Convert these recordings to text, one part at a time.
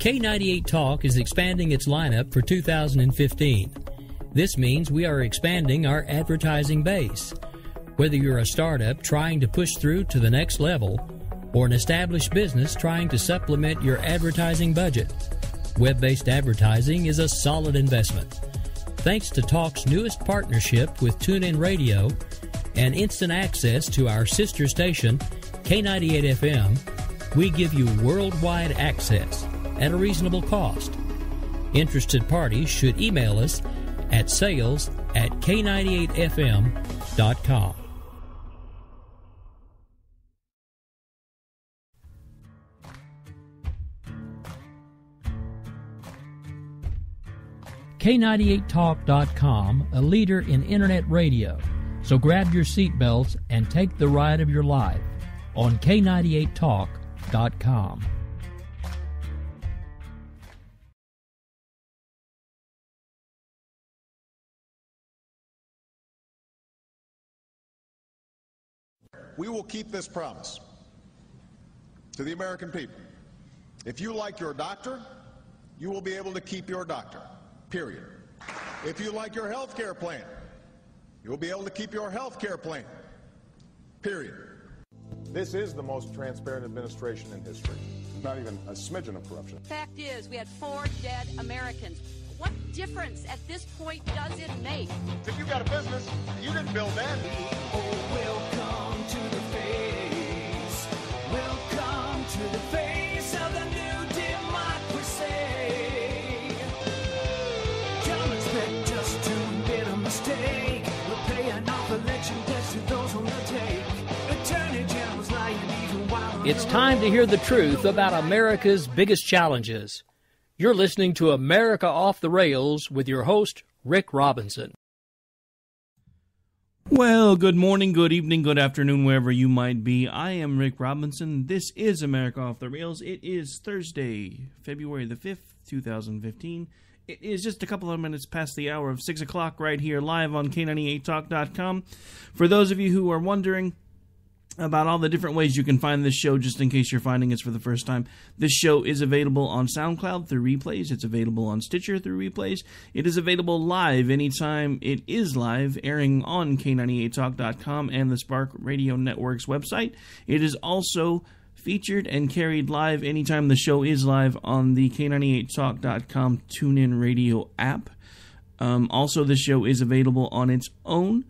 K98 Talk is expanding its lineup for 2015. This means we are expanding our advertising base. Whether you're a startup trying to push through to the next level or an established business trying to supplement your advertising budget, web-based advertising is a solid investment. Thanks to Talk's newest partnership with TuneIn Radio and instant access to our sister station, K98 FM, we give you worldwide access at a reasonable cost. Interested parties should email us at sales@k98fm.com. K98talk.com, a leader in internet radio. So grab your seatbelts and take the ride of your life on K98talk.com. We will keep this promise to the American people. If you like your doctor, you will be able to keep your doctor, period. If you like your health care plan, you will be able to keep your health care plan, period. This is the most transparent administration in history. Not even a smidgen of corruption. Fact is, we had 4 dead Americans. What difference at this point does it make? If you got a business, you didn't build that. Oh, welcome to the face. Welcome to the face of the new democracy. Don't expect us to admit a mistake. We're paying off election debts to those who will take. Attorney General's lying even while It's time to hear the truth about America's biggest challenges. You're listening to America Off the Rails with your host, Rick Robinson. Well, good morning, good evening, good afternoon, wherever you might be. I am Rick Robinson. This is America Off the Rails. It is Thursday, February the 5th, 2015. It is just a couple of minutes past the hour of 6 o'clock right here live on K98Talk.com. For those of you who are wondering about all the different ways you can find this show, just in case you're finding us for the first time, this show is available on SoundCloud through replays. It's available on Stitcher through replays. It is available live anytime it is live, airing on K98Talk.com and the Spark Radio Network's website. It is also featured and carried live anytime the show is live on the K98Talk.com TuneIn Radio app. Also, the show is available on its own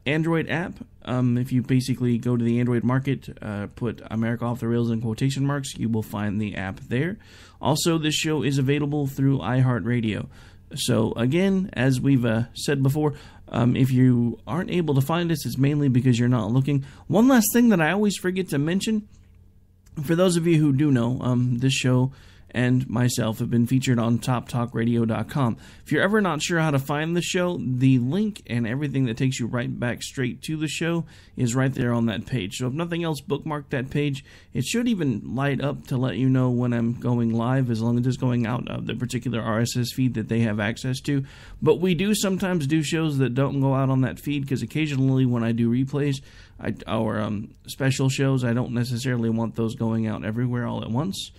Android app. If you basically go to the Android market, put America Off the Rails in quotation marks, you will find the app there. Also, this show is available through iHeartRadio. So again, as we've said before, if you aren't able to find us, it's mainly because you're not looking. One last thing that I always forget to mention, for those of you who do know, this show and myself have been featured on TopTalkRadio.com. If you're ever not sure how to find the show, the link and everything that takes you right back straight to the show is right there on that page. So if nothing else, bookmark that page. It should even light up to let you know when I'm going live, as long as it's going out of the particular RSS feed that they have access to. But we do sometimes do shows that don't go out on that feed, because occasionally when I do replays, our special shows, I don't necessarily want those going out everywhere all at once.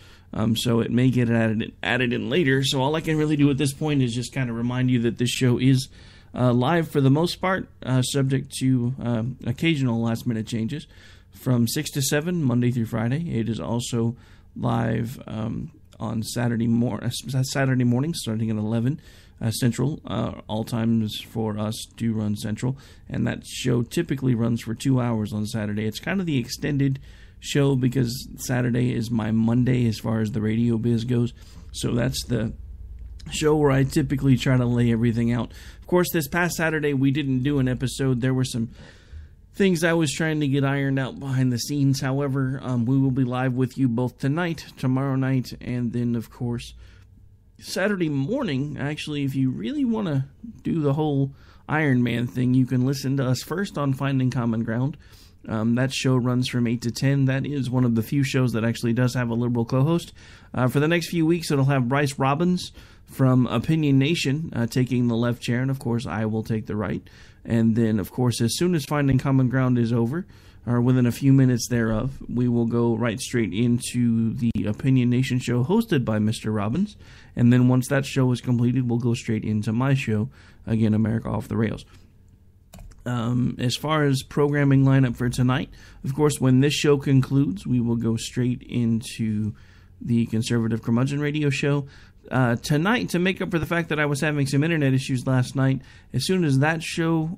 So it may get added in later. So all I can really do at this point is just kind of remind you that this show is live for the most part, subject to occasional last-minute changes, from 6 to 7, Monday through Friday. It is also live on Saturday morning, starting at 11 Central. All times for us do run Central, and that show typically runs for 2 hours on Saturday. It's kind of the extended show because Saturday is my Monday as far as the radio biz goes. So that's the show where I typically try to lay everything out. Of course, this past Saturday we didn't do an episode. There were some things I was trying to get ironed out behind the scenes. However, we will be live with you both tonight, tomorrow night, and then, of course, Saturday morning. Actually, if you really want to do the whole Iron Man thing, you can listen to us first on Finding Common Ground. That show runs from 8 to 10. That is one of the few shows that actually does have a liberal co-host. For the next few weeks, it'll have Bryce Robbins from Opinion Nation taking the left chair, and of course I will take the right. And then, of course, as soon as Finding Common Ground is over, or within a few minutes thereof, we will go right straight into the Opinion Nation show hosted by Mr. Robbins. And then once that show is completed, we'll go straight into my show, again, America Off the Rails. As far as programming lineup for tonight, of course, when this show concludes, we will go straight into the Conservative Curmudgeon radio show. Tonight, to make up for the fact that I was having some internet issues last night, as soon as that show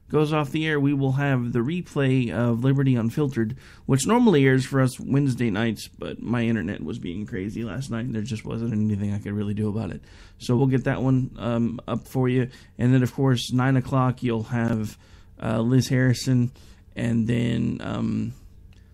goes off the air, we will have the replay of Liberty Unfiltered, which normally airs for us Wednesday nights, but my internet was being crazy last night, and there just wasn't anything I could really do about it. So we'll get that one up for you. And then, of course, 9 o'clock, you'll have Liz Harrison, and then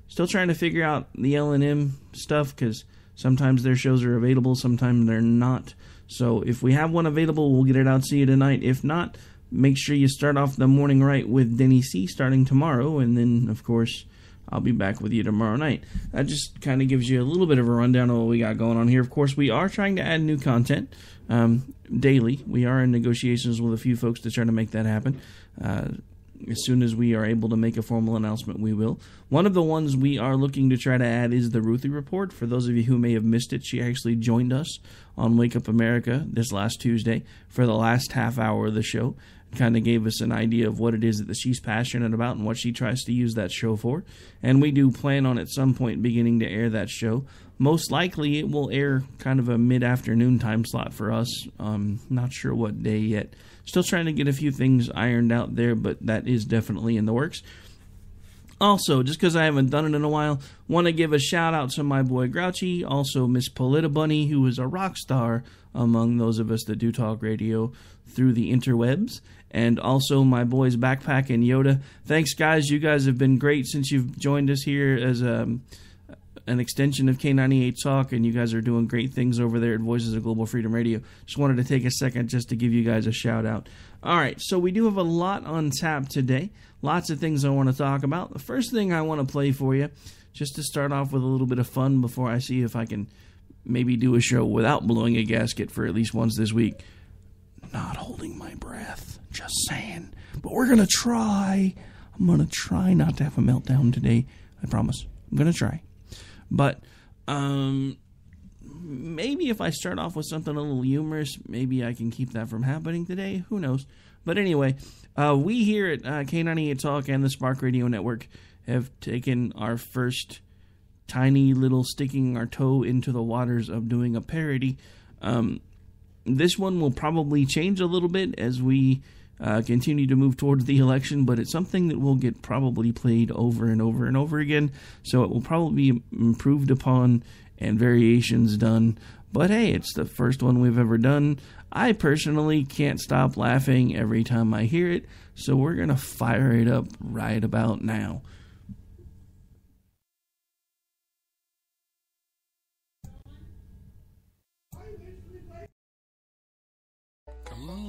still trying to figure out the L&M stuff, because sometimes their shows are available, sometimes they're not. So if we have one available, we'll get it out to you tonight. If not, make sure you start off the morning right with Denny C starting tomorrow, and then, of course, I'll be back with you tomorrow night. That just kind of gives you a little bit of a rundown of what we got going on here. Of course, we are trying to add new content daily. We are in negotiations with a few folks to try to make that happen. As soon as we are able to make a formal announcement, we will. One of the ones we are looking to try to add is the Ruthie Report. For those of you who may have missed it, she actually joined us on Wake Up America this last Tuesday for the last half hour of the show. Kind of gave us an idea of what it is that she's passionate about and what she tries to use that show for. And we do plan on at some point beginning to air that show. Most likely it will air kind of a mid-afternoon time slot for us. Not sure what day yet. Still trying to get a few things ironed out there, but that is definitely in the works. Also, just because I haven't done it in a while, want to give a shout out to my boy Grouchy, also Miss Polita Bunny, who is a rock star among those of us that do talk radio through the interwebs, and also my boys Backpack and Yoda. Thanks, guys. You guys have been great since you've joined us here as an extension of K98 Talk, and you guys are doing great things over there at Voices of Global Freedom Radio. Just wanted to take a second just to give you guys a shout out. All right, so we do have a lot on tap today. Lots of things I want to talk about. The first thing I want to play for you, just to start off with a little bit of fun before I see if I can maybe do a show without blowing a gasket for at least once this week. Not holding my breath, just saying. But we're going to try. I'm going to try not to have a meltdown today. I promise. I'm going to try. But maybe if I start off with something a little humorous, maybe I can keep that from happening today. Who knows? But anyway, we here at K98 Talk and the Spark Radio Network have taken our first tiny little sticking our toe into the waters of doing a parody. This one will probably change a little bit as we continue to move towards the election, but it's something that will get probably played over and over and over again, so it will probably be improved upon and variations done. But hey, it's the first one we've ever done. I personally can't stop laughing every time I hear it, so we're going to fire it up right about now.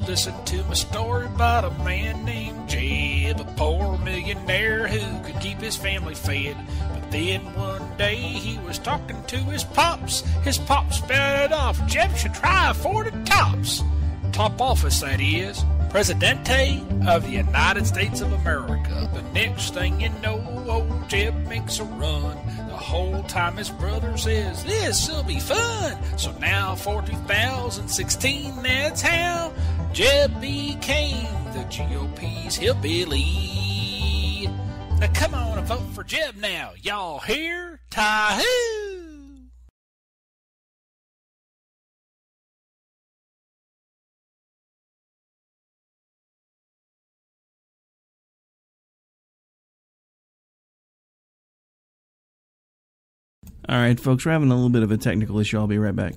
Listen to my story about a man named Jeb, a poor millionaire who could keep his family fed. But then one day he was talking to his pops. His pops spelled it off. Jeb should try for the tops. Top office, that is. Presidente of the United States of America. The next thing you know, old Jeb makes a run. The whole time his brother says, this'll be fun. So now for 2016, that's how Jeb became the GOP's hillbilly. Now come on and vote for Jeb now. Y'all hear? Ta-hoo! All right, folks, we're having a little bit of a technical issue. I'll be right back.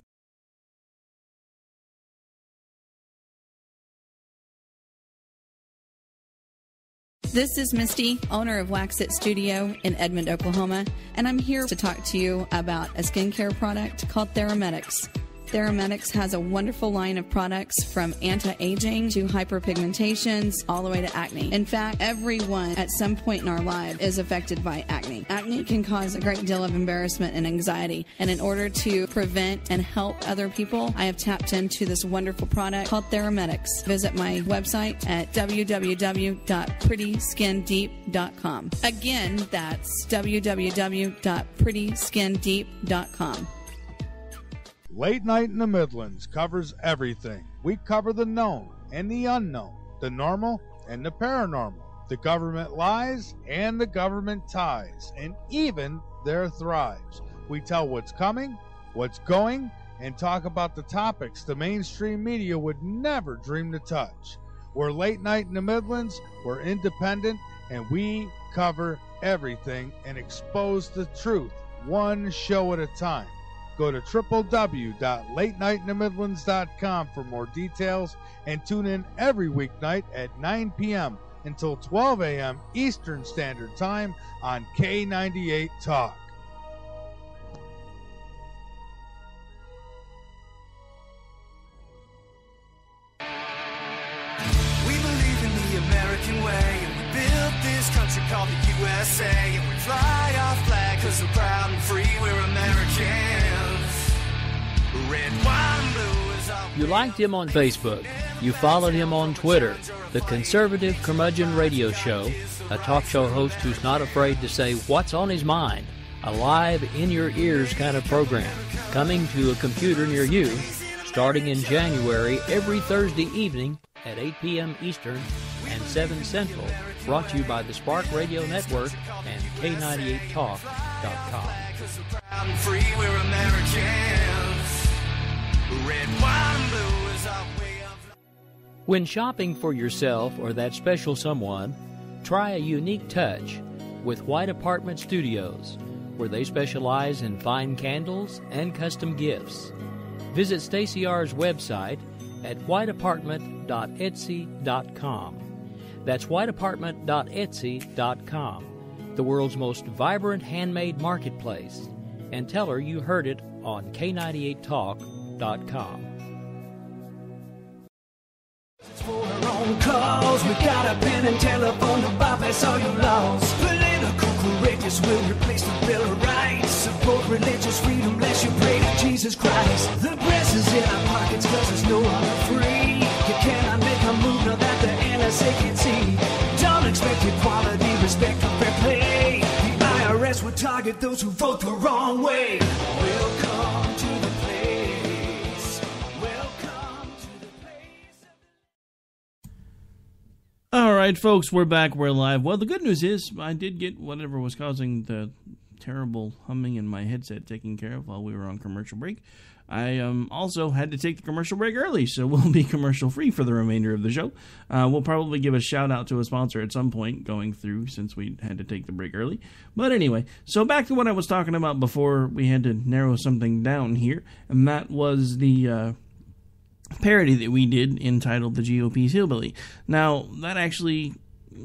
This is Misty, owner of Wax It Studio in Edmond, Oklahoma, and I'm here to talk to you about a skincare product called Theramedics. Theramedics has a wonderful line of products from anti-aging to hyperpigmentations all the way to acne. In fact, everyone at some point in our life is affected by acne. Acne can cause a great deal of embarrassment and anxiety, and in order to prevent and help other people, I have tapped into this wonderful product called Theramedics. Visit my website at www.prettyskindeep.com. Again, that's www.prettyskindeep.com. Late Night in the Midlands covers everything. We cover the known and the unknown, the normal and the paranormal, the government lies and the government ties, and even their thrives. We tell what's coming, what's going, and talk about the topics the mainstream media would never dream to touch. We're Late Night in the Midlands, we're independent, and we cover everything and expose the truth one show at a time. Go to www.latenightinthemidlands.com for more details, and tune in every weeknight at 9 p.m. until 12 a.m. Eastern Standard Time on K98 Talk. We believe in the American way, and we built this country called the USA, and we fly our flag because we're proud and free, we're Americans. Red, white, and blue is our... You liked him on Facebook. You followed him on Twitter. The Conservative Curmudgeon Radio Show, a talk show host who's not afraid to say what's on his mind. A live, in-your-ears kind of program, coming to a computer near you, starting in January every Thursday evening at 8 p.m. Eastern and 7 Central, brought to you by the Spark Radio Network and K98Talk.com. Proud and free, we're Americans. Red, white, and blue is our way of life. When shopping for yourself or that special someone, try a unique touch with White Apartment Studios, where they specialize in fine candles and custom gifts. Visit Stacy R's website at whiteapartment.etsy.com. That's whiteapartment.etsy.com, the world's most vibrant handmade marketplace. And tell her you heard it on K98Talk.com. For our own cause, we got a pen and telephone to bypass all your laws. Political courageous will replace the Bill of Rights. Support religious freedom, lest you pray to Jesus Christ. The press is in our pockets cause it's no longer free. You cannot make a move now that the NSA can see. Don't expect equality, respect or fair play. The IRS will target those who vote the wrong way. Welcome to the place. Welcome to the place. All right, folks, we're back. We're live. Well, the good news is I did get whatever was causing the terrible humming in my headset taken care of while we were on commercial break. I also had to take the commercial break early, so we'll be commercial-free for the remainder of the show. We'll probably give a shout-out to a sponsor at some point going through since we had to take the break early. But anyway, so back to what I was talking about before we had to narrow something down here, and that was the parody that we did entitled The GOP's Hillbilly. Now, that actually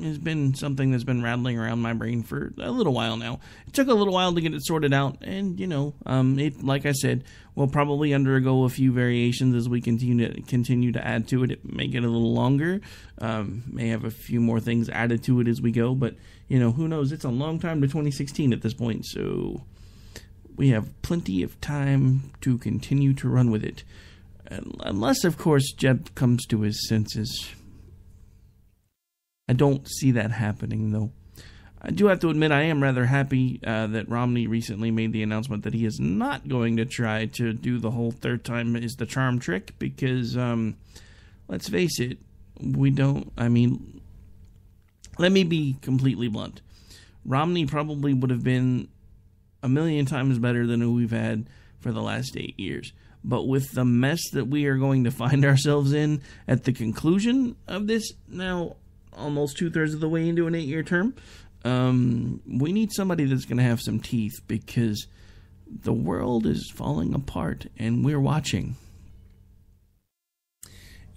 has been something that's been rattling around my brain for a little while now. It took a little while to get it sorted out, and, it, like I said, will probably undergo a few variations as we continue to add to it. It may get a little longer, may have a few more things added to it as we go, but, who knows? It's a long time to 2016 at this point, so we have plenty of time to continue to run with it. Unless, of course, Jeb comes to his senses. I don't see that happening, though. I do have to admit I am rather happy that Romney recently made the announcement that he is not going to try to do the whole third time is the charm trick, because, let's face it, let me be completely blunt. Romney probably would have been a million times better than who we've had for the last 8 years. But with the mess that we are going to find ourselves in at the conclusion of this, now almost 2/3 of the way into an 8-year term, we need somebody that's going to have some teeth, because the world is falling apart and we're watching.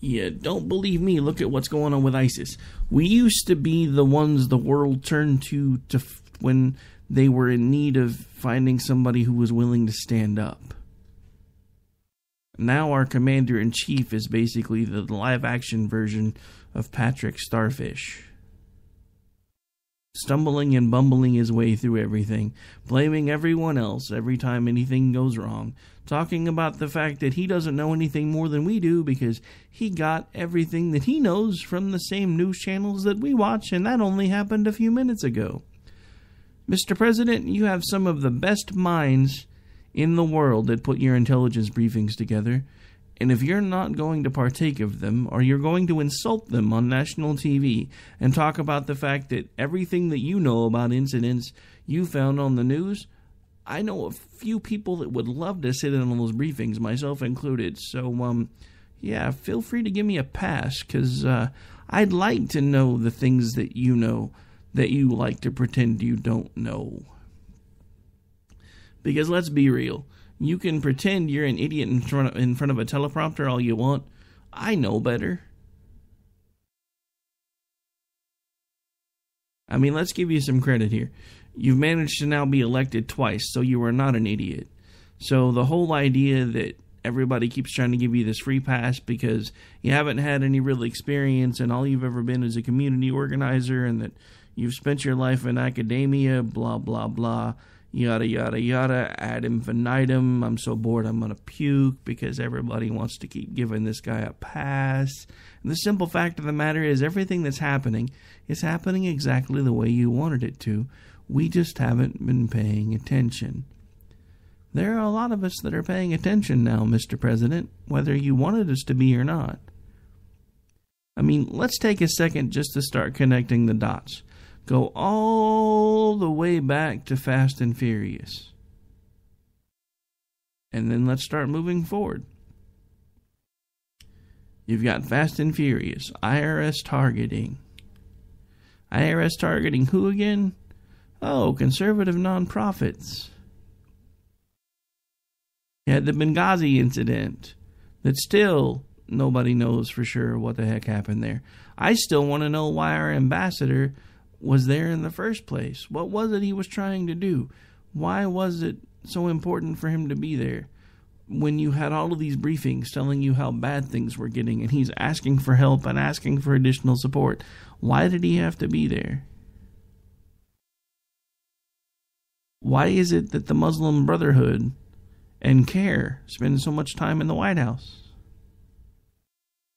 You don't believe me? Look at what's going on with ISIS. We used to be the ones the world turned to when they were in need of finding somebody who was willing to stand up. Now our commander-in-chief is basically the live-action version of Patrick Starfish. Stumbling and bumbling his way through everything, blaming everyone else every time anything goes wrong, talking about the fact that he doesn't know anything more than we do because he got everything that he knows from the same news channels that we watch, and that only happened a few minutes ago. Mr. President, you have some of the best minds in the world that put your intelligence briefings together, and if you're not going to partake of them, or you're going to insult them on national TV and talk about the fact that everything that you know about incidents you found on the news, I know a few people that would love to sit in on those briefings, myself included. So, yeah, feel free to give me a pass, because I'd like to know the things that you know that you like to pretend you don't know. Because let's be real, you can pretend you're an idiot in front of a teleprompter all you want. I know better. I mean, let's give you some credit here. You've managed to now be elected twice, so you are not an idiot. So the whole idea that everybody keeps trying to give you this free pass because you haven't had any real experience and all you've ever been is a community organizer and that you've spent your life in academia, blah, blah, blah, yada, yada, yada, ad infinitum. I'm so bored I'm going to puke because everybody wants to keep giving this guy a pass. And the simple fact of the matter is everything that's happening is happening exactly the way you wanted it to. We just haven't been paying attention. There are a lot of us that are paying attention now, Mr. President, whether you wanted us to be or not. I mean, let's take a second just to start connecting the dots. Go all the way back to Fast and Furious. And then let's start moving forward. You've got Fast and Furious, IRS targeting. IRS targeting who again? Oh, conservative nonprofits. You had the Benghazi incident that still nobody knows for sure what the heck happened there. I still want to know why our ambassador was there in the first place. What was it he was trying to do? Why was it so important for him to be there when you had all of these briefings telling you how bad things were getting and he's asking for help and asking for additional support? Why did he have to be there? Why is it that the Muslim Brotherhood and CARE spend so much time in the White House?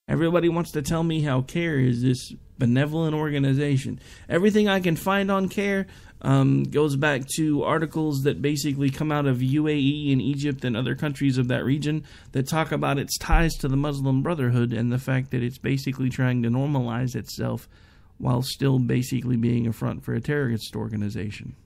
Everybody wants to tell me how CARE is this benevolent organization. Everything I can find on CARE goes back to articles that basically come out of UAE and Egypt and other countries of that region that talk about its ties to the Muslim Brotherhood and the fact that it's basically trying to normalize itself while still basically being a front for a terrorist organization.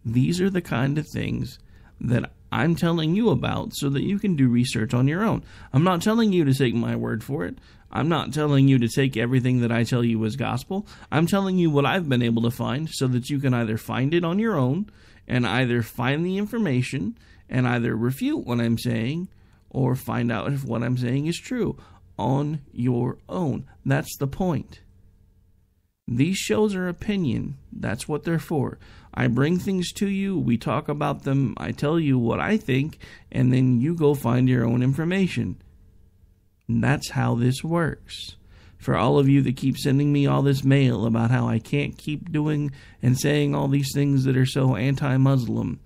These are the kind of things that I'm telling you about so that you can do research on your own. I'm not telling you to take my word for it. I'm not telling you to take everything that I tell you as gospel. I'm telling you what I've been able to find so that you can either find it on your own and either find the information and either refute what I'm saying or find out if what I'm saying is true on your own. That's the point. These shows are opinion. That's what they're for. I bring things to you, we talk about them, I tell you what I think, and then you go find your own information. And that's how this works. For all of you that keep sending me all this mail about how I can't keep doing and saying all these things that are so anti-Muslim,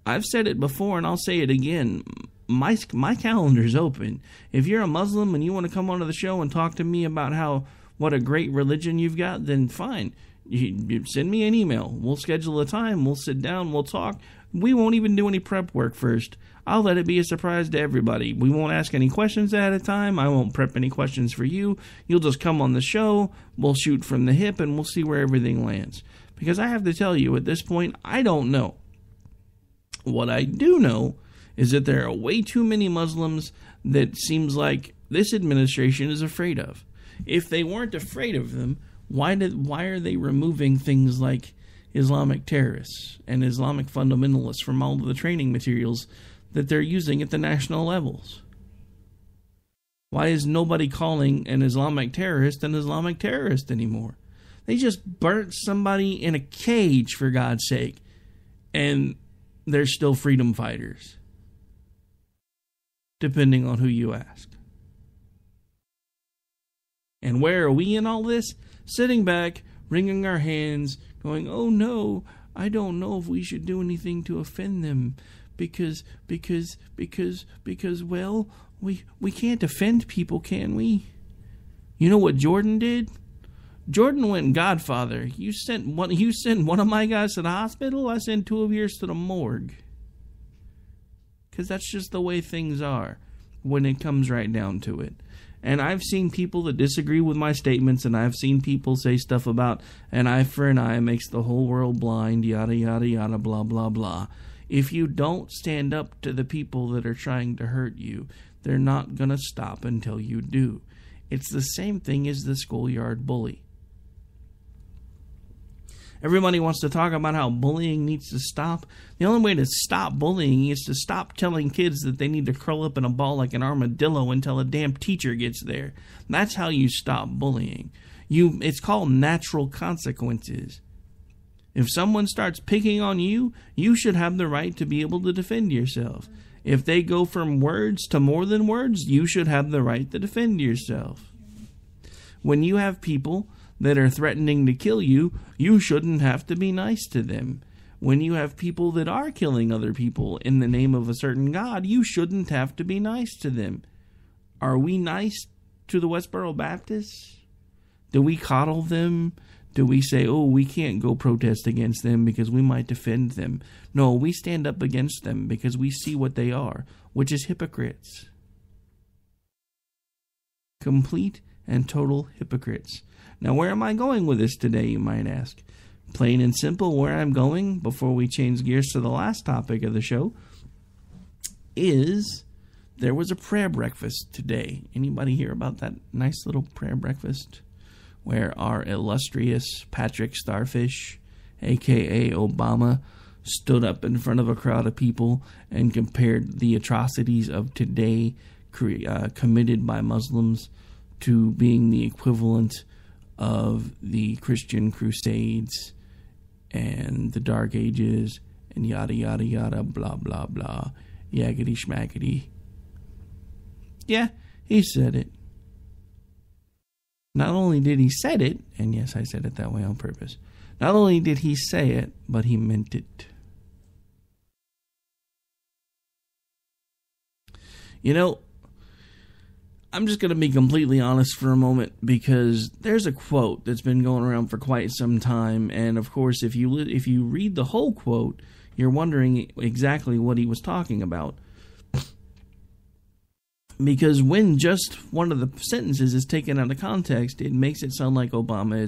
I've said it before and I'll say it again. My calendar's open. If you're a Muslim and you want to come onto the show and talk to me about what a great religion you've got, then fine. You send me an email. We'll schedule a time. We'll sit down. We'll talk. We won't even do any prep work first. I'll let it be a surprise to everybody. We won't ask any questions ahead of time. I won't prep any questions for you. You'll just come on the show. We'll shoot from the hip, and we'll see where everything lands. Because I have to tell you, at this point, I don't know. What I do know is that there are way too many Muslims that seems like this administration is afraid of. If they weren't afraid of them, why are they removing things like Islamic terrorists and Islamic fundamentalists from all of the training materials that they're using at the national levels? Why is nobody calling an Islamic terrorist an Islamic terrorist anymore? They just burnt somebody in a cage, for God's sake, and they're still freedom fighters. depending on who you ask. And where are we in all this? Sitting back, wringing our hands, going, oh no, I don't know if we should do anything to offend them. Because, well, we can't offend people, can we? You know what Jordan did? Jordan went Godfather. You sent one of my guys to the hospital, I sent two of yours to the morgue. Because that's just the way things are when it comes right down to it. And I've seen people that disagree with my statements, and I've seen people say stuff about an eye for an eye makes the whole world blind, yada, yada, yada, blah, blah, blah. If you don't stand up to the people that are trying to hurt you, they're not going to stop until you do. It's the same thing as the schoolyard bully. Everybody wants to talk about how bullying needs to stop. The only way to stop bullying is to stop telling kids that they need to curl up in a ball like an armadillo until a damn teacher gets there. That's how you stop bullying. It's called natural consequences. If someone starts picking on you, you should have the right to be able to defend yourself. If they go from words to more than words, you should have the right to defend yourself. When you have people that are threatening to kill you, you shouldn't have to be nice to them. When you have people that are killing other people in the name of a certain God, you shouldn't have to be nice to them. Are we nice to the Westboro Baptists? Do we coddle them? Do we say, oh, we can't go protest against them because we might defend them? No, we stand up against them because we see what they are, which is hypocrites. Complete and total hypocrites. Now, where am I going with this today, you might ask? Plain and simple, where I'm going, before we change gears to the last topic of the show, is there was a prayer breakfast today. Anybody hear about that nice little prayer breakfast? Where our illustrious Patrick Starfish, a.k.a. Obama, stood up in front of a crowd of people and compared the atrocities of today committed by Muslims to being the equivalent of the Christian Crusades and the Dark Ages and yada, yada, yada, blah, blah, blah, yaggity schmackety. Yeah, he said it. Not only did he say it, and yes, I said it that way on purpose, not only did he say it, but he meant it. You know, I'm just going to be completely honest for a moment, because there's a quote that's been going around for quite some time, and of course, if you read the whole quote, you're wondering exactly what he was talking about. Because when just one of the sentences is taken out of context, it makes it sound like Obama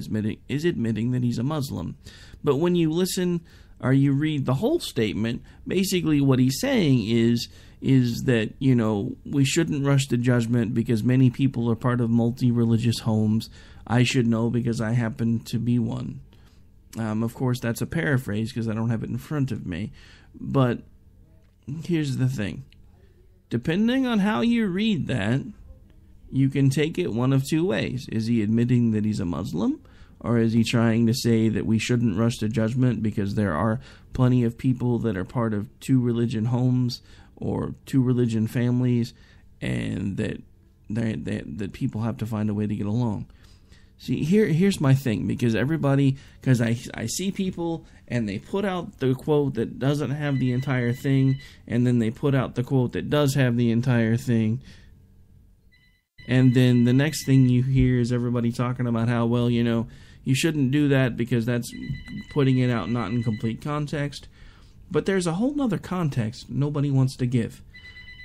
is admitting that he's a Muslim. But when you listen or you read the whole statement, basically what he's saying is that, you know, we shouldn't rush to judgment because many people are part of multi-religious homes. I should know because I happen to be one. Of course, that's a paraphrase because I don't have it in front of me. But here's the thing. Depending on how you read that, you can take it one of two ways. Is he admitting that he's a Muslim? Or is he trying to say that we shouldn't rush to judgment because there are plenty of people that are part of two religion homes or two religion families, and that people have to find a way to get along? See, here's my thing, because I see people and they put out the quote that doesn't have the entire thing, and then they put out the quote that does have the entire thing, and then the next thing you hear is everybody talking about how, well, you know, you shouldn't do that because that's putting it out not in complete context. But there's a whole other context nobody wants to give.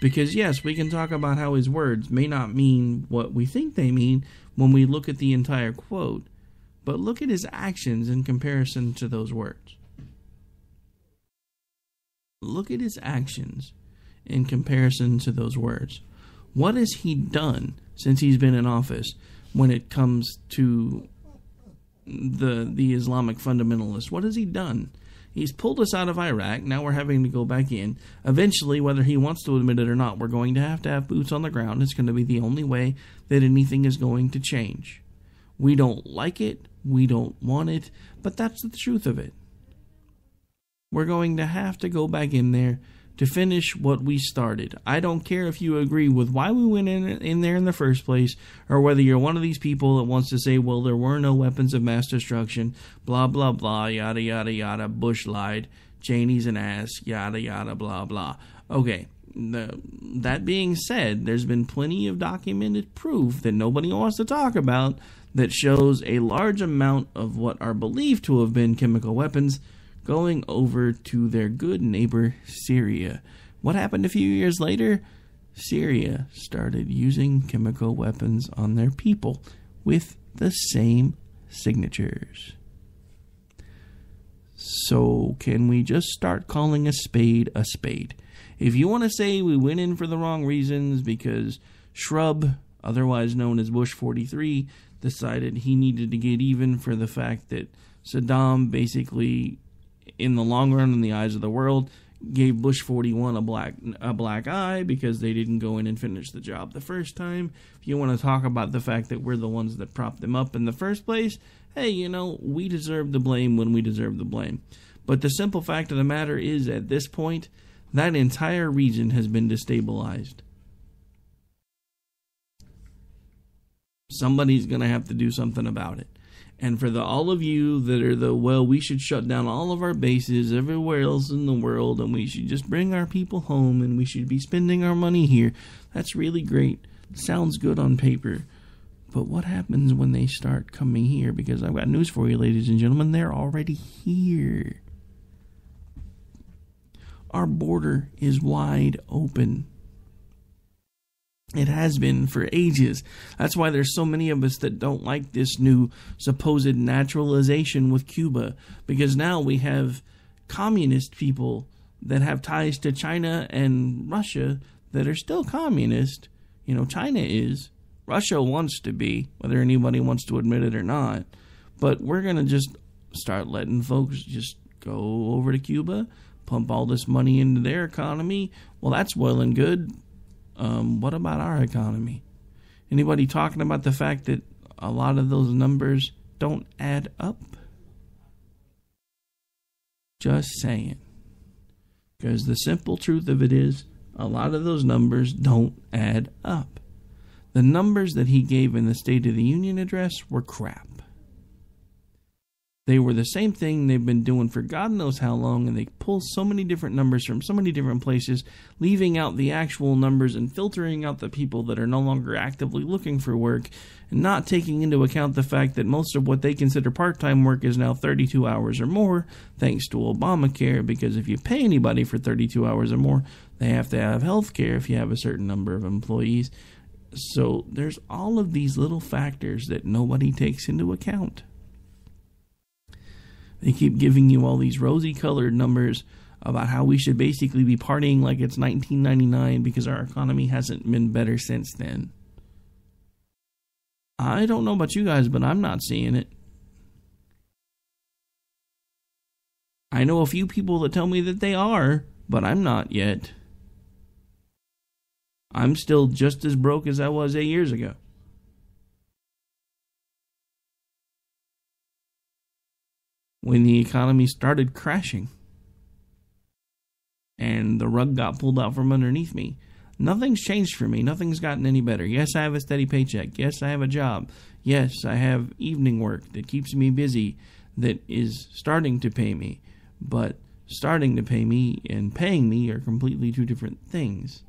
Because yes, we can talk about how his words may not mean what we think they mean when we look at the entire quote, but look at his actions in comparison to those words. Look at his actions in comparison to those words. What has he done since he's been in office when it comes to the Islamic fundamentalists? What has he done? He's pulled us out of Iraq. Now we're having to go back in. Eventually, whether he wants to admit it or not, we're going to have boots on the ground. It's going to be the only way that anything is going to change. We don't like it. We don't want it. But that's the truth of it. We're going to have to go back in there to finish what we started. I don't care if you agree with why we went in there in the first place, or whether you're one of these people that wants to say, well, there were no weapons of mass destruction, blah, blah, blah, yada, yada, yada, Bush lied, Cheney's an ass, yada, yada, blah, blah. Okay, that being said, there's been plenty of documented proof that nobody wants to talk about that shows a large amount of what are believed to have been chemical weapons going over to their good neighbor, Syria. What happened a few years later? Syria started using chemical weapons on their people with the same signatures. So, can we just start calling a spade a spade? If you want to say we went in for the wrong reasons because Shrub, otherwise known as Bush 43, decided he needed to get even for the fact that Saddam basically, in the long run, in the eyes of the world, gave Bush 41 a black eye because they didn't go in and finish the job the first time. If you want to talk about the fact that we're the ones that propped them up in the first place, hey, you know, we deserve the blame when we deserve the blame. But the simple fact of the matter is, at this point, that entire region has been destabilized. Somebody's going to have to do something about it. And for all of you that are we should shut down all of our bases everywhere else in the world, and we should just bring our people home, and we should be spending our money here, that's really great. Sounds good on paper. But what happens when they start coming here? Because I've got news for you, ladies and gentlemen. They're already here. Our border is wide open. It has been for ages. That's why there's so many of us that don't like this new supposed naturalization with Cuba. Because now we have communist people that have ties to China and Russia that are still communist. You know, China is. Russia wants to be, whether anybody wants to admit it or not. But we're going to just start letting folks just go over to Cuba, pump all this money into their economy. Well, that's well and good. What about our economy? Anybody talking about the fact that a lot of those numbers don't add up? Just saying. Because the simple truth of it is, a lot of those numbers don't add up. The numbers that he gave in the State of the Union address were crap. They were the same thing they've been doing for God knows how long, and they pull so many different numbers from so many different places, leaving out the actual numbers and filtering out the people that are no longer actively looking for work, and not taking into account the fact that most of what they consider part-time work is now 32 hours or more, thanks to Obamacare, because if you pay anybody for 32 hours or more, they have to have health care if you have a certain number of employees. So there's all of these little factors that nobody takes into account. They keep giving you all these rosy-colored numbers about how we should basically be partying like it's 1999 because our economy hasn't been better since then. I don't know about you guys, but I'm not seeing it. I know a few people that tell me that they are, but I'm not yet. I'm still just as broke as I was 8 years ago. When the economy started crashing and the rug got pulled out from underneath me, nothing's changed for me. Nothing's gotten any better. Yes, I have a steady paycheck. Yes, I have a job. Yes, I have evening work that keeps me busy, that is starting to pay me. But starting to pay me and paying me are completely two different things.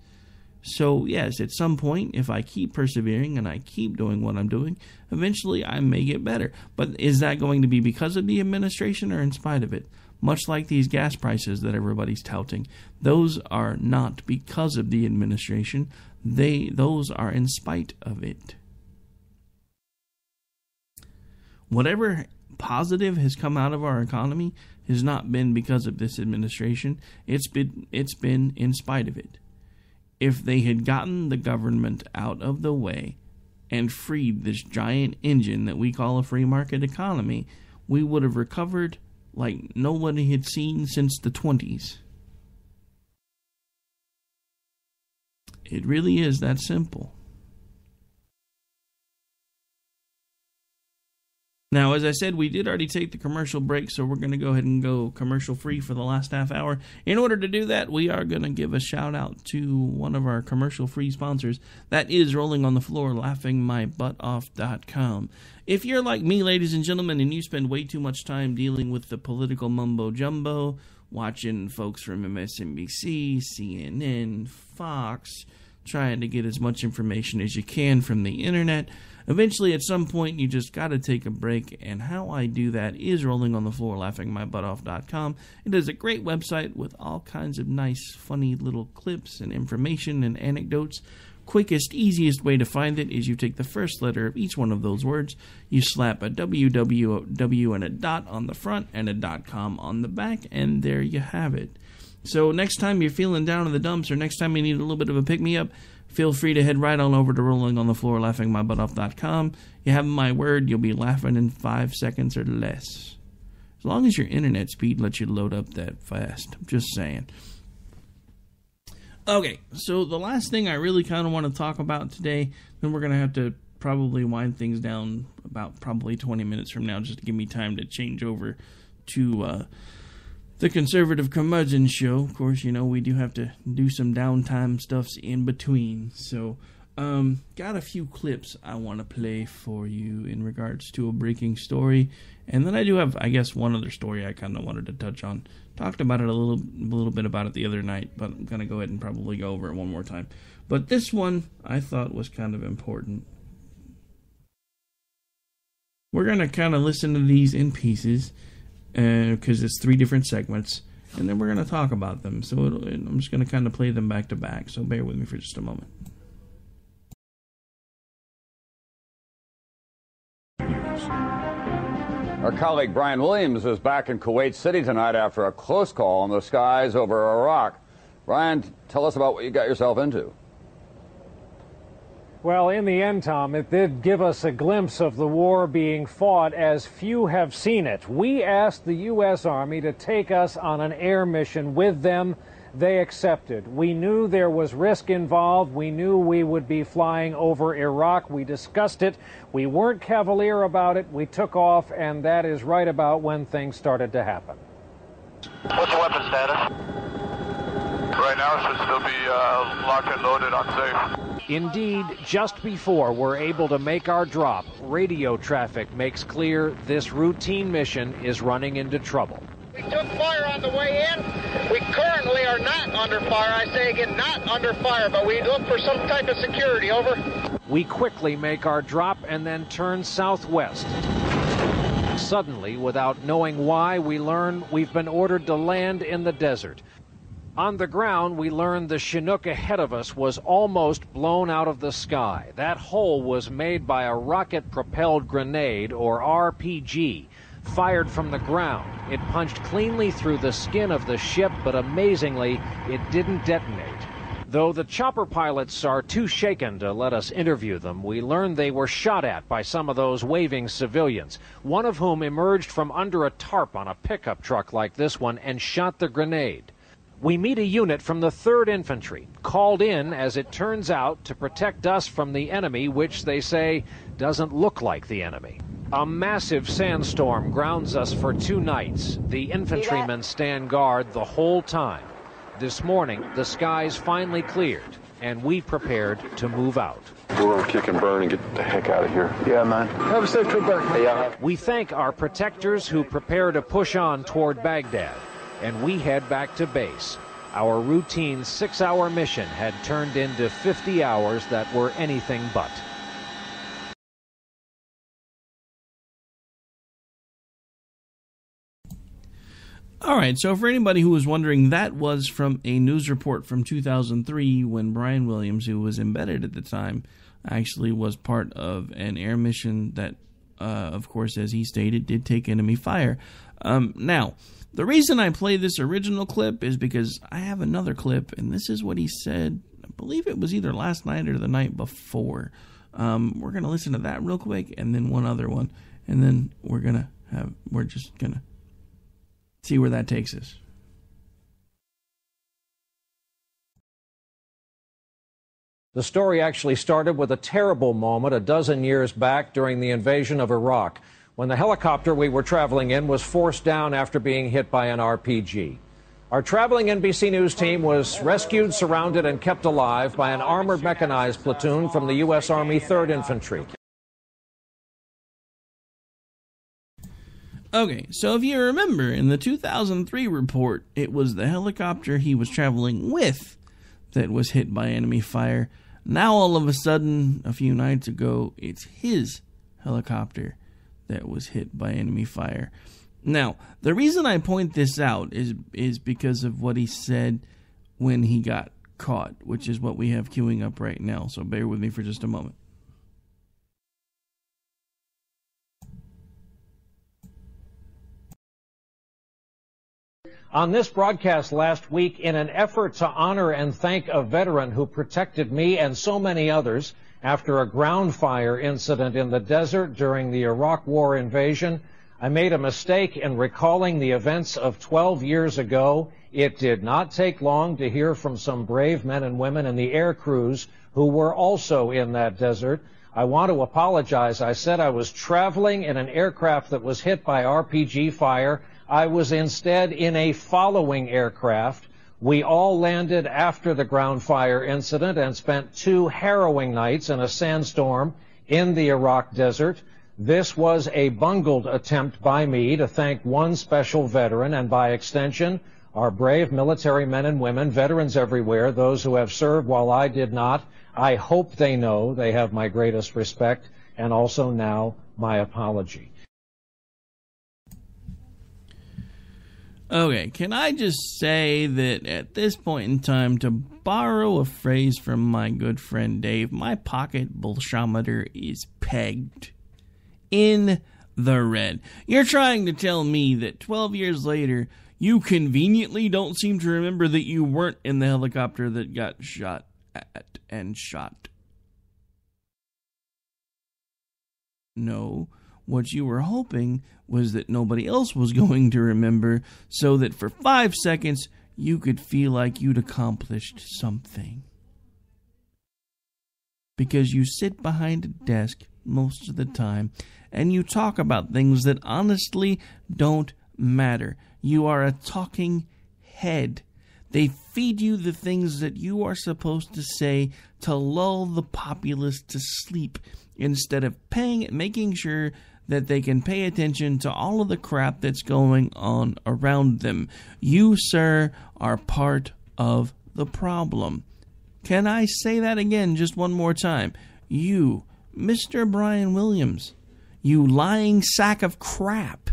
So, yes, at some point, if I keep persevering and I keep doing what I'm doing, eventually I may get better. But is that going to be because of the administration or in spite of it? Much like these gas prices that everybody's touting. Those are not because of the administration. Those are in spite of it. Whatever positive has come out of our economy has not been because of this administration. It's been in spite of it. If they had gotten the government out of the way and freed this giant engine that we call a free market economy, we would have recovered like nobody had seen since the 20s. It really is that simple. Now, as I said, we did already take the commercial break, so we're going to go ahead and go commercial-free for the last half hour. In order to do that, we are going to give a shout-out to one of our commercial-free sponsors. That is Rolling on the Floor, LaughingMyButtOff.com. If you're like me, ladies and gentlemen, and you spend way too much time dealing with the political mumbo-jumbo, watching folks from MSNBC, CNN, Fox, trying to get as much information as you can from the internet, eventually, at some point, you just got to take a break, and how I do that is Rolling on the Floor, LaughingMyButtOff.com. It is a great website with all kinds of nice, funny little clips and information and anecdotes. Quickest, easiest way to find it is you take the first letter of each one of those words, you slap a www and a dot on the front and a .com on the back, and there you have it. So next time you're feeling down in the dumps, or next time you need a little bit of a pick-me-up, feel free to head right on over to Rolling on the Floor, LaughingMyButtOff.com. You have my word, you'll be laughing in 5 seconds or less. As long as your internet speed lets you load up that fast. I'm just saying. Okay, so the last thing I really kind of want to talk about today, then we're going to have to probably wind things down about probably 20 minutes from now, just to give me time to change over to the Conservative Curmudgeon Show. Of course, you know, we do have to do some downtime stuffs in between. So, got a few clips I want to play for you in regards to a breaking story. And then I do have, I guess, one other story I kind of wanted to touch on. Talked about it a little bit about it the other night, but I'm going to go ahead and probably go over it one more time. But this one I thought was kind of important. We're going to kind of listen to these in pieces, because it's 3 different segments, and then we're going to talk about them. So I'm just going to kind of play them back to back, so bear with me for just a moment. Our colleague Brian Williams is back in Kuwait City tonight after a close call in the skies over Iraq. Brian, tell us about what you got yourself into. Well, in the end, Tom, it did give us a glimpse of the war being fought as few have seen it. We asked the U.S. Army to take us on an air mission with them. They accepted. We knew there was risk involved. We knew we would be flying over Iraq. We discussed it. We weren't cavalier about it. We took off, and that is right about when things started to happen. What's the weapon status? Right now, it should still be locked and loaded on safe. Indeed, just before we're able to make our drop, radio traffic makes clear this routine mission is running into trouble. We took fire on the way in. We currently are not under fire. I say again, not under fire, but we look for some type of security. Over. We quickly make our drop and then turn southwest. Suddenly, without knowing why, we learn we've been ordered to land in the desert. On the ground, we learned the Chinook ahead of us was almost blown out of the sky. That hole was made by a rocket-propelled grenade, or RPG, fired from the ground. It punched cleanly through the skin of the ship, but amazingly, it didn't detonate. Though the chopper pilots are too shaken to let us interview them, we learned they were shot at by some of those waving civilians, one of whom emerged from under a tarp on a pickup truck like this one and shot the grenade. We meet a unit from the 3rd Infantry, called in, as it turns out, to protect us from the enemy, which they say doesn't look like the enemy. A massive sandstorm grounds us for 2 nights. The infantrymen stand guard the whole time. This morning, the skies finally cleared, and we prepared to move out. We're gonna kick and burn and get the heck out of here. Yeah, man. Have a safe trip back. Yeah. We thank our protectors who prepare to push on toward Baghdad, and we head back to base. Our routine 6-hour mission had turned into 50 hours that were anything but. All right, so for anybody who was wondering, that was from a news report from 2003 when Brian Williams, who was embedded at the time, actually was part of an air mission that, of course, as he stated, did take enemy fire. Now, the reason I play this original clip is because I have another clip, and this is what he said. I believe it was either last night or the night before. We're going to listen to that real quick, and then one other one, and then we're just going to see where that takes us. The story actually started with a terrible moment a dozen years back during the invasion of Iraq. when the helicopter we were traveling in was forced down after being hit by an RPG. Our traveling NBC News team was rescued, surrounded, and kept alive by an armored mechanized platoon from the U.S. Army 3rd Infantry. Okay, so if you remember, in the 2003 report, it was the helicopter he was traveling with that was hit by enemy fire. Now, all of a sudden, a few nights ago, it's his helicopter that was hit by enemy fire. Now, the reason I point this out is because of what he said when he got caught, which is what we have queuing up right now, so bear with me for just a moment. On this broadcast last week, in an effort to honor and thank a veteran who protected me and so many others after a ground fire incident in the desert during the Iraq War invasion, I made a mistake in recalling the events of 12 years ago. It did not take long to hear from some brave men and women in the air crews who were also in that desert. I want to apologize. I said I was traveling in an aircraft that was hit by RPG fire. I was instead in a following aircraft. We all landed after the ground fire incident and spent 2 harrowing nights in a sandstorm in the Iraq desert. This was a bungled attempt by me to thank one special veteran and, by extension, our brave military men and women, veterans everywhere, those who have served while I did not. I hope they know they have my greatest respect, and also now my apology. Okay, can I just say that at this point in time, to borrow a phrase from my good friend Dave, my pocket bullshometer is pegged in the red. You're trying to tell me that 12 years later, you conveniently don't seem to remember that you weren't in the helicopter that got shot at and shot. No. What you were hoping was that nobody else was going to remember, so that for 5 seconds you could feel like you'd accomplished something. Because you sit behind a desk most of the time, and you talk about things that honestly don't matter. You are a talking head. They feed you the things that you are supposed to say to lull the populace to sleep, instead of making sure that they can pay attention to all of the crap that's going on around them. You, sir, are part of the problem. Can I say that again just one more time? You, Mr. Brian Williams, you lying sack of crap.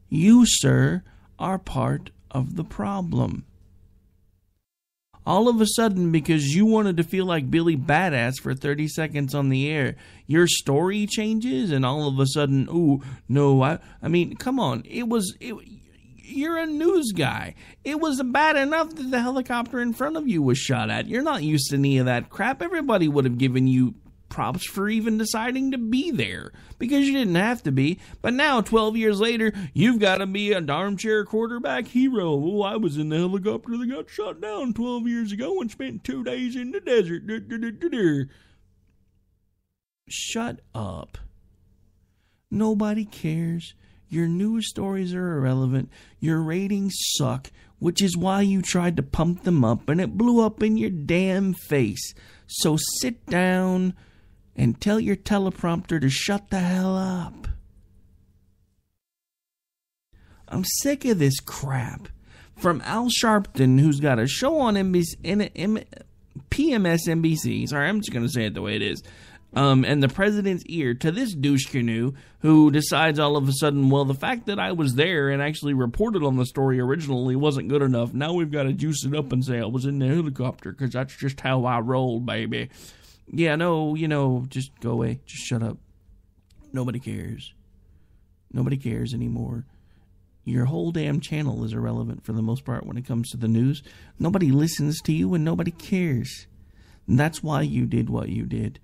You, sir, are part of the problem. All of a sudden, because you wanted to feel like Billy Badass for 30 seconds on the air, your story changes, and all of a sudden, ooh, no, I mean, come on, you're a news guy. It was bad enough that the helicopter in front of you was shot at. You're not used to any of that crap. Everybody would have given you props for even deciding to be there, because you didn't have to be. But now, 12 years later, you've got to be an armchair quarterback hero. Oh, I was in the helicopter that got shot down 12 years ago and spent 2 days in the desert. Shut up. Nobody cares. Your news stories are irrelevant. Your ratings suck, which is why you tried to pump them up, and it blew up in your damn face. So sit down and tell your teleprompter to shut the hell up. I'm sick of this crap. From Al Sharpton, who's got a show on PMS NBC. Sorry, I'm just going to say it the way it is. And the president's ear, to this douche canoe who decides all of a sudden, well, the fact that I was there and actually reported on the story originally wasn't good enough. Now we've got to juice it up and say I was in the helicopter because that's just how I roll, baby. Yeah, no, just go away. Just shut up. Nobody cares. Nobody cares anymore. Your whole damn channel is irrelevant for the most part when it comes to the news. Nobody listens to you and nobody cares. And that's why you did what you did.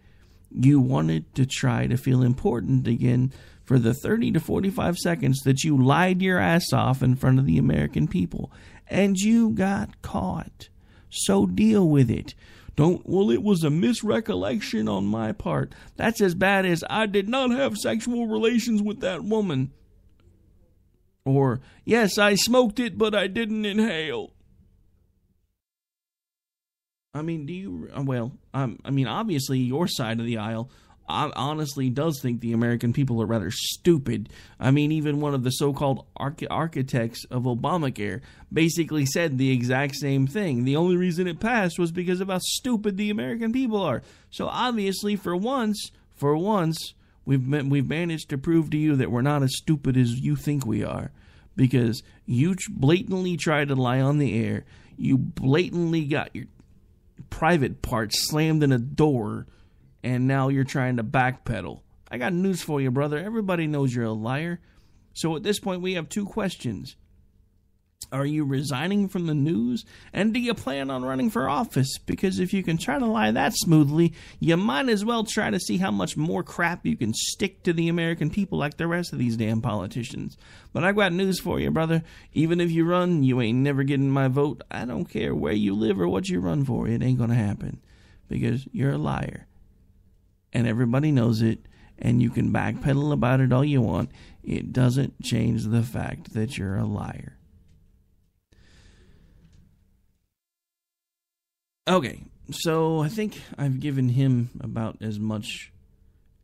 You wanted to try to feel important again for the 30 to 45 seconds that you lied your ass off in front of the American people. And you got caught. So deal with it. well, it was a misrecollection on my part. That's as bad as I did not have sexual relations with that woman. Or, yes, I smoked it, but I didn't inhale. I mean, obviously your side of the aisle honestly does think the American people are rather stupid. I mean, even one of the so-called architects of Obamacare basically said the exact same thing. The only reason it passed was because of how stupid the American people are. So obviously, for once, we've managed to prove to you that we're not as stupid as you think we are. Because you blatantly tried to lie on the air. You blatantly got your private parts slammed in a door, and now you're trying to backpedal. I got news for you, brother. Everybody knows you're a liar. So at this point, we have two questions. Are you resigning from the news? And do you plan on running for office? Because if you can try to lie that smoothly, you might as well try to see how much more crap you can stick to the American people like the rest of these damn politicians. But I got news for you, brother. Even if you run, you ain't never getting my vote. I don't care where you live or what you run for. It ain't gonna happen. Because you're a liar. And everybody knows it. And you can backpedal about it all you want. It doesn't change the fact that you're a liar. Okay, so I think I've given him about as much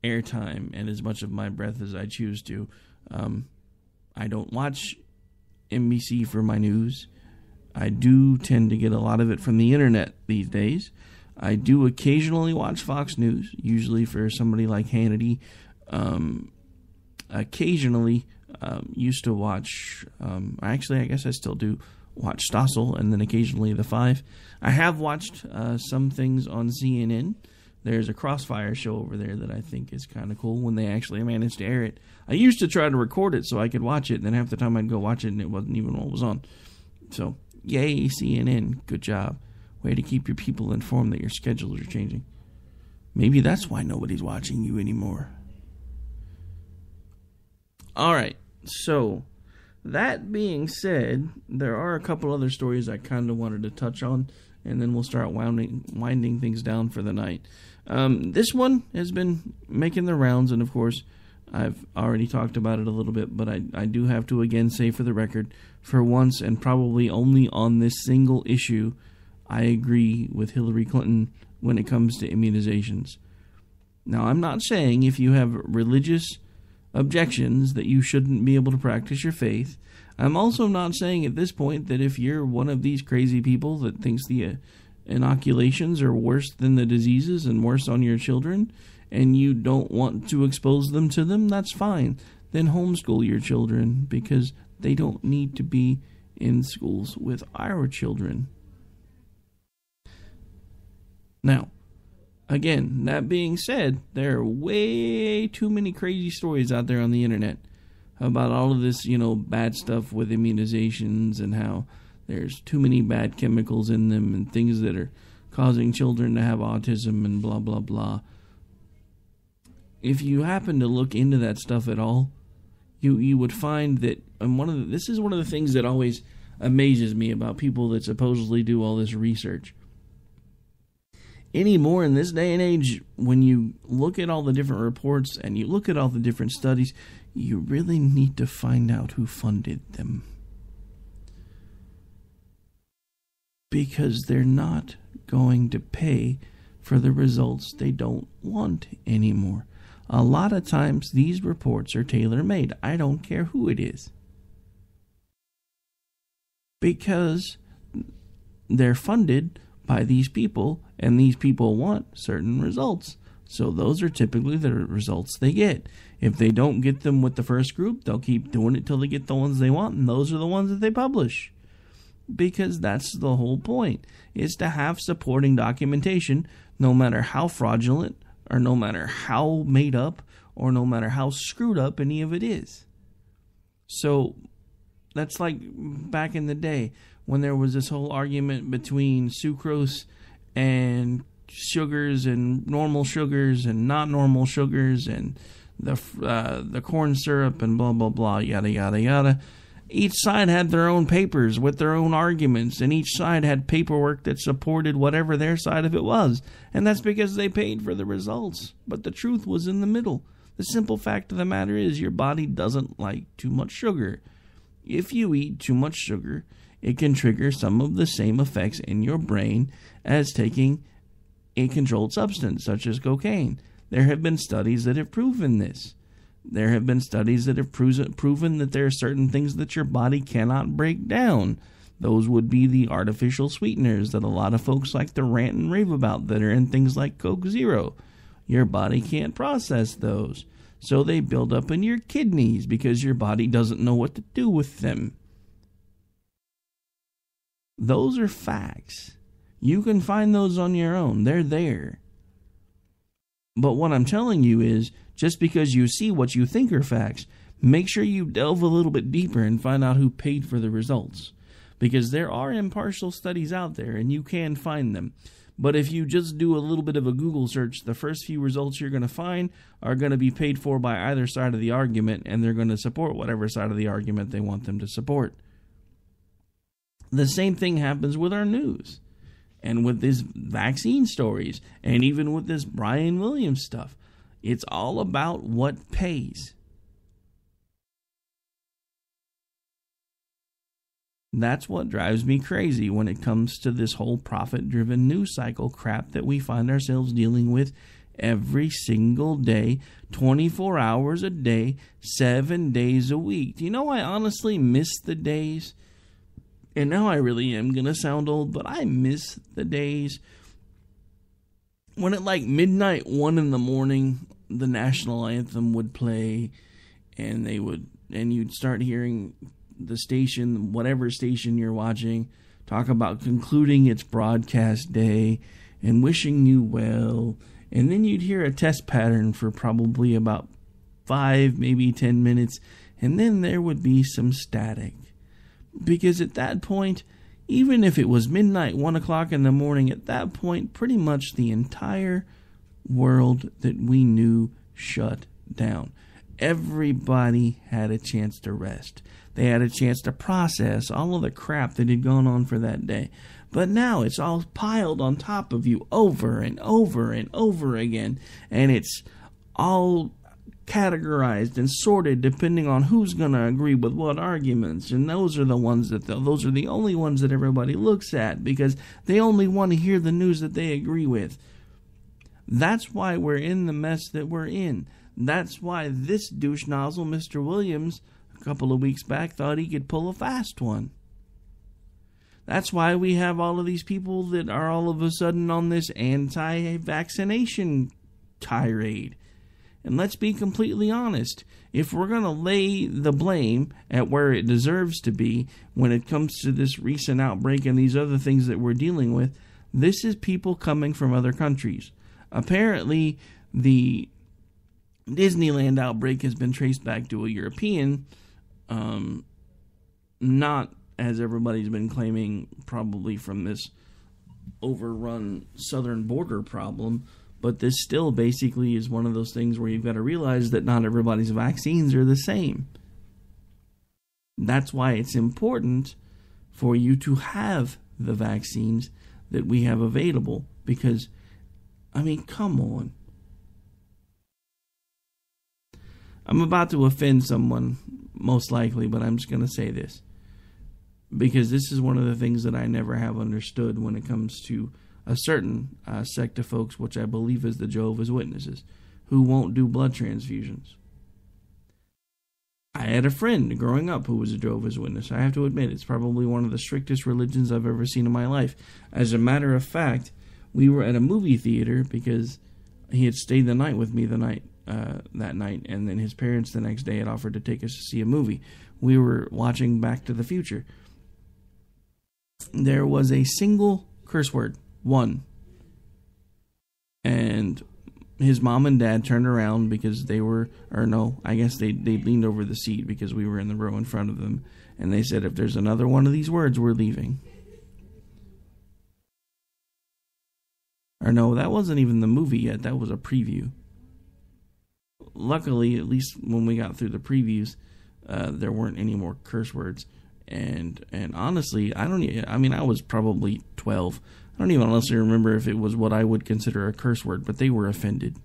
airtime and as much of my breath as I choose to. I don't watch NBC for my news. I do tend to get a lot of it from the internet these days. I do occasionally watch Fox News, usually for somebody like Hannity. Occasionally, used to watch, actually I guess I still do, watch Stossel, and then occasionally The Five. I have watched some things on CNN. There's a Crossfire show over there that I think is kind of cool when they actually managed to air it. I used to try to record it so I could watch it, and then half the time I'd go watch it and it wasn't even what was on. So, yay, CNN. Good job. Way to keep your people informed that your schedules are changing. Maybe that's why nobody's watching you anymore. Alright, so that being said, there are a couple other stories I kind of wanted to touch on, and then we'll start winding things down for the night. This one has been making the rounds, and of course, I've already talked about it a little bit, but I do have to again say for the record, for once and probably only on this single issue, I agree with Hillary Clinton when it comes to immunizations. Now, I'm not saying if you have religious objections that you shouldn't be able to practice your faith. I'm also not saying at this point that if you're one of these crazy people that thinks the inoculations are worse than the diseases and worse on your children, and you don't want to expose them to them, that's fine. Then homeschool your children, because they don't need to be in schools with our children. Now, again, that being said, there are way too many crazy stories out there on the internet about all of this, bad stuff with immunizations and how there's too many bad chemicals in them and things that are causing children to have autism and blah, blah, blah. If you happen to look into that stuff at all, you would find that, and this is one of the things that always amazes me about people that supposedly do all this research. Anymore in this day and age, when you look at all the different reports and you look at all the different studies, you really need to find out who funded them. Because they're not going to pay for the results they don't want anymore. A lot of times these reports are tailor-made. I don't care who it is. Because they're funded by these people, and these people want certain results. So those are typically the results they get. If they don't get them with the first group, they'll keep doing it till they get the ones they want, and those are the ones that they publish. Because that's the whole point, is to have supporting documentation, no matter how fraudulent, or no matter how made up, or no matter how screwed up any of it is. So that's like back in the day, when there was this whole argument between sucrose and sugars and normal sugars and not normal sugars and the corn syrup and blah, blah, blah, yada, yada, yada. Each side had their own papers with their own arguments, and each side had paperwork that supported whatever their side of it was. And that's because they paid for the results. But the truth was in the middle. The simple fact of the matter is your body doesn't like too much sugar. If you eat too much sugar, it can trigger some of the same effects in your brain as taking a controlled substance, such as cocaine. There have been studies that have proven this. There have been studies that have proven that there are certain things that your body cannot break down. Those would be the artificial sweeteners that a lot of folks like to rant and rave about that are in things like Coke Zero. Your body can't process those. So they build up in your kidneys because your body doesn't know what to do with them. Those are facts. You can find those on your own. They're there. But what I'm telling you is, just because you see what you think are facts, make sure you delve a little bit deeper and find out who paid for the results. Because there are impartial studies out there, and you can find them. But if you just do a little bit of a Google search, the first few results you're going to find are going to be paid for by either side of the argument, and they're going to support whatever side of the argument they want them to support. The same thing happens with our news, and with these vaccine stories, and even with this Brian Williams stuff. It's all about what pays. That's what drives me crazy when it comes to this whole profit-driven news cycle crap that we find ourselves dealing with every single day, 24 hours a day, 7 days a week. Do you know, I honestly miss the days, and now I really am going to sound old, but I miss the days when at like midnight, 1 in the morning, the national anthem would play, and you'd start hearing the station, whatever station you're watching, talk about concluding its broadcast day and wishing you well. And then you'd hear a test pattern for probably about 5, maybe 10 minutes. And then there would be some static. Because at that point, even if it was midnight, 1 o'clock in the morning, at that point, pretty much the entire world that we knew shut down. Everybody had a chance to rest. They had a chance to process all of the crap that had gone on for that day. But now it's all piled on top of you over and over and over again. And it's all categorized and sorted depending on who's going to agree with what arguments. And those are the only ones that everybody looks at because they only want to hear the news that they agree with. That's why we're in the mess that we're in. That's why this douche nozzle, Mr. Williams, a couple of weeks back, thought he could pull a fast one. That's why we have all of these people that are all of a sudden on this anti-vaccination tirade. And let's be completely honest. If we're going to lay the blame at where it deserves to be when it comes to this recent outbreak and these other things that we're dealing with, this is people coming from other countries. Apparently, the Disneyland outbreak has been traced back to a European, not, as everybody's been claiming, probably from this overrun southern border problem, but this still basically is one of those things where you've got to realize that not everybody's vaccines are the same. That's why it's important for you to have the vaccines that we have available, because, I mean, come on. I'm about to offend someone, most likely, but I'm just going to say this. Because this is one of the things that I never have understood when it comes to a certain sect of folks, which I believe is the Jehovah's Witnesses, who won't do blood transfusions. I had a friend growing up who was a Jehovah's Witness. I have to admit, it's probably one of the strictest religions I've ever seen in my life. As a matter of fact, we were at a movie theater because he had stayed the night with me that night, and then his parents the next day had offered to take us to see a movie. We were watching Back to the Future. There was a single curse word, one. And his mom and dad turned around because they leaned over the seat because we were in the row in front of them. And they said, if there's another one of these words, we're leaving. Or no, that wasn't even the movie yet. That was a preview. Luckily, at least when we got through the previews, there weren't any more curse words. And honestly, I was probably 12. I don't even honestly remember if it was what I would consider a curse word, but they were offended.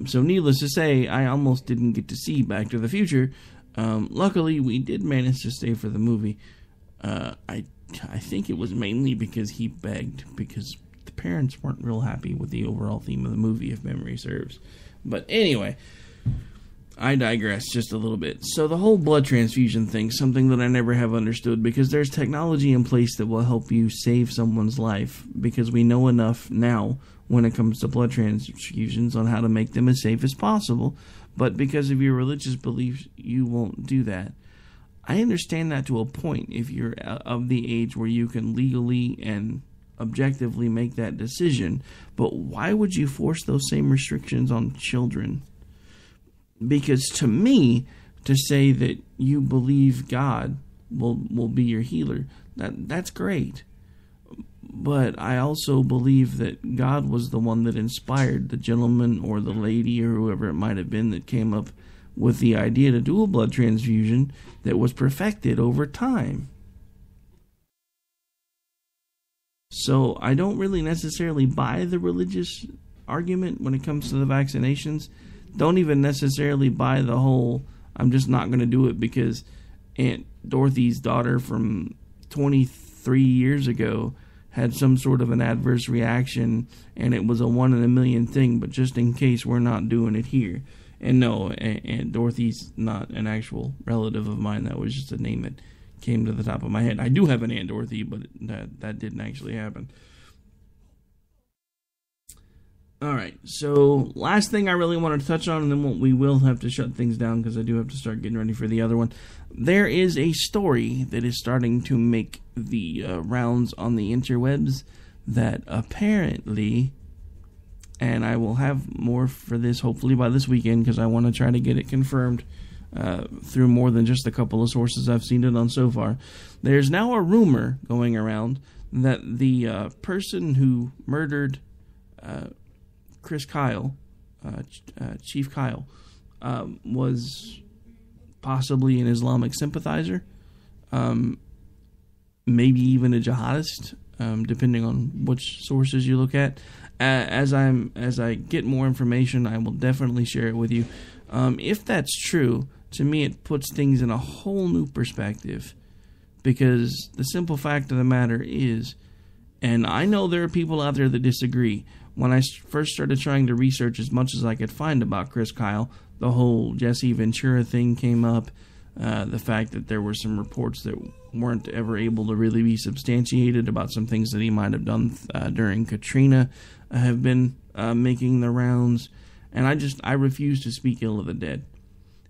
So needless to say, I almost didn't get to see Back to the Future. Luckily, we did manage to stay for the movie. I think it was mainly because he begged, because the parents weren't real happy with the overall theme of the movie, if memory serves. But anyway, I digress just a little bit. So the whole blood transfusion thing, something that I never have understood, because there's technology in place that will help you save someone's life, because we know enough now when it comes to blood transfusions on how to make them as safe as possible. But because of your religious beliefs, you won't do that. I understand that to a point if you're of the age where you can legally and objectively make that decision. But why would you force those same restrictions on children? Because to me, to say that you believe God will be your healer, that's great. But I also believe that God was the one that inspired the gentleman or the lady or whoever it might have been that came up with the idea to do a blood transfusion that was perfected over time. So I don't really necessarily buy the religious argument when it comes to the vaccinations. Don't even necessarily buy the whole, I'm just not going to do it because Aunt Dorothy's daughter from 23 years ago had some sort of an adverse reaction and it was a 1 in a million thing, but just in case, we're not doing it here. And no, Aunt Dorothy's not an actual relative of mine. That was just a name that came to the top of my head. I do have an Aunt Dorothy, but that didn't actually happen. Alright, so last thing I really wanted to touch on, and then we will have to shut things down because I do have to start getting ready for the other one. There is a story that is starting to make the rounds on the interwebs that apparently, and I will have more for this hopefully by this weekend because I want to try to get it confirmed through more than just a couple of sources I've seen it on so far. There's now a rumor going around that the person who murdered Chris Kyle, Chief Kyle, was possibly an Islamic sympathizer, maybe even a jihadist, depending on which sources you look at. As I get more information, I will definitely share it with you. If that's true, to me it puts things in a whole new perspective, because the simple fact of the matter is, and I know there are people out there that disagree. When I first started trying to research as much as I could find about Chris Kyle, the whole Jesse Ventura thing came up. The fact that there were some reports that weren't ever able to really be substantiated about some things that he might have done during Katrina have been making the rounds. And I refuse to speak ill of the dead.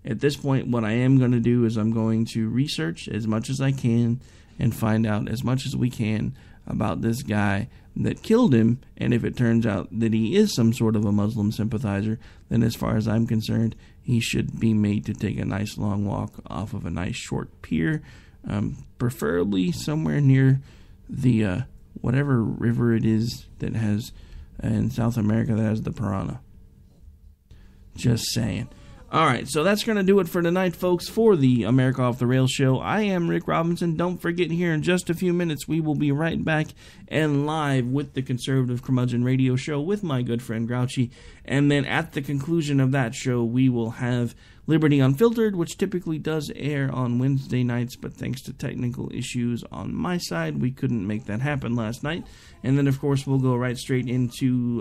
At this point, what I am going to do is I'm going to research as much as I can and find out as much as we can about this guy that killed him, and if it turns out that he is some sort of a Muslim sympathizer, then as far as I'm concerned, he should be made to take a nice long walk off of a nice short pier, preferably somewhere near the whatever river it is that has in South America that has the piranha. Just saying. Alright, so that's going to do it for tonight, folks, for the America Off the Rails show. I am Rick Robinson. Don't forget, here in just a few minutes, we will be right back and live with the Conservative Curmudgeon Radio Show with my good friend Grouchy. And then at the conclusion of that show, we will have Liberty Unfiltered, which typically does air on Wednesday nights, but thanks to technical issues on my side, we couldn't make that happen last night. And then, of course, we'll go right straight into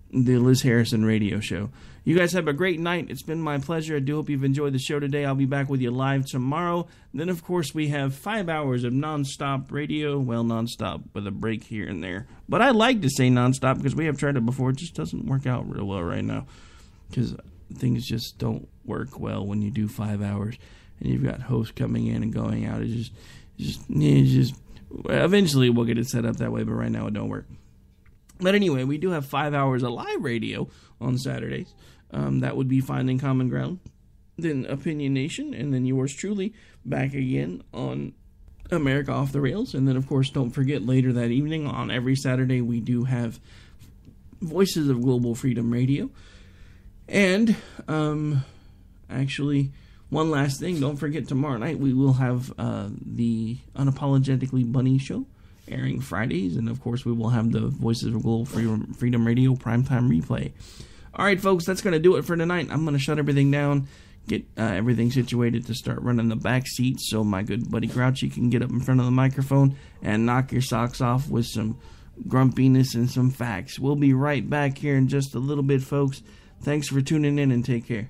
the Liz Harrison Radio Show. You guys have a great night. It's been my pleasure. I do hope you've enjoyed the show today. I'll be back with you live tomorrow. Then, of course, we have 5 hours of nonstop radio. Well, nonstop with a break here and there. But I like to say nonstop because we have tried it before. It just doesn't work out real well right now because things just don't work well when you do 5 hours and you've got hosts coming in and going out. It's just eventually we'll get it set up that way, but right now it don't work. But anyway, we do have 5 hours of live radio on Saturdays. That would be Finding Common Ground, then Opinion Nation, and then yours truly back again on America Off the Rails. And then, of course, don't forget later that evening on every Saturday we do have Voices of Global Freedom Radio. And actually, One last thing, don't forget tomorrow night we will have the Unapologetically Bunny show airing Fridays, and of course we will have the Voices of Global Freedom Radio primetime replay. Alright folks, that's going to do it for tonight. I'm going to shut everything down, get everything situated to start running the back seat so my good buddy Grouchy can get up in front of the microphone and knock your socks off with some grumpiness and some facts. We'll be right back here in just a little bit, folks. Thanks for tuning in and take care.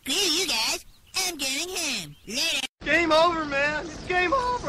Screw you guys. I'm going home. Later. Game over, man. It's game over.